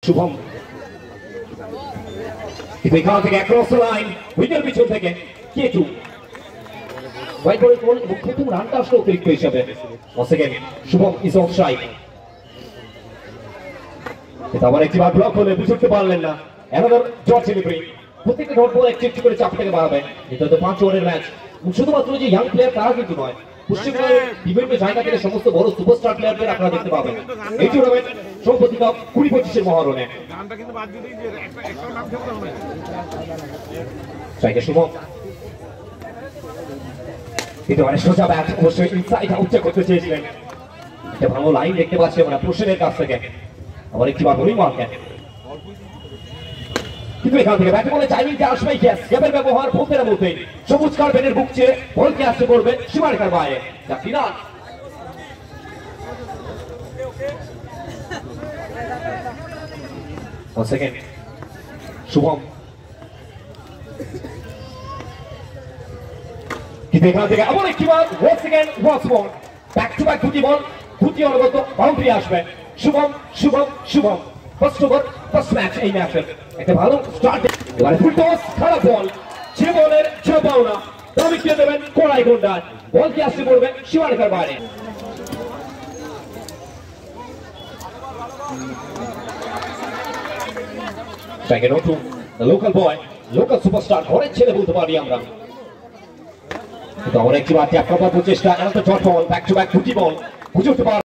শুভম কিন্তু এখান থেকে অ্যাক্রস দ্য লাইন উইকেট পিছন থেকে কেটু হোয়াইট বলের বল এবং প্রথম রানটা আসলো অতিরিক্ত হিসাবে once again Shubham is of strike এটা আবার একটিবার ব্লক হলে বুঝতে পারলেন না অ্যানাদার ডট ডেলিভারি প্রত্যেকটা ডট বল একটু করে চাপটাকে বাড়াবেন এটা তো 5 ওভারের ম্যাচ শুধুমাত্র যে ইয়াং প্লেয়ার তারা কিন্তু নয় পশ্চিমবঙ্গের বিভিন্ন জায়গা থেকে সমস্ত বড় সুপারস্টার প্লেয়ারদের আপনারা দেখতে পাবেন এই টুর্নামেন্ট সম্প্রতি কাপ 20-25 এর মহারণে নামটা কিন্তু বাদ দিলেই যে একটা নাম খেলতে হবে স্ট্রাইকের শুভম কিন্তু অনেক সোজা ব্যাট অবশ্যই ইনসাইড আউট করতে চেয়েছিলেন একটা ভালো লাইন দেখতে পাচ্ছি আমরা প্রশ্নের কাছ থেকে আবার একটি বার বোলিং মার্কেট কিন্তু এখান থেকে ব্যাটে বলে টাইমিংটা আসবেই ক্যাচ গ্যাপের ব্যবহার বলতে না বলতে সবুজ কার্পেটের বুক চেয়ে বলকে আসতে পড়বে সীমারেখার বাইরে যা ফিনাল once again শুভম কিন্তু এখান থেকে আবার একটি বার once again once more back to back দুটি বল দুটি অনবরত বাউন্ডারি আসবে Shubham Shubham Shubham first over first match এই ম্যাচের একটা ভালো স্টার্ট এবারে ফুল টস খারাপ বল যে বলের যে পাওনা দাবি কে দেবেন কোড়াই গোন্ডার বল কি আসতে পড়বে সীমারেখার বাইরে Second on to the local boy, local superstar, ঘরের ছেলে বলতে পারি আমরা কিন্তু আমরা একটি বার ট্যাপ করার প্রচেষ্টা এত dot ball back to back দুটি বল বুঝতে পার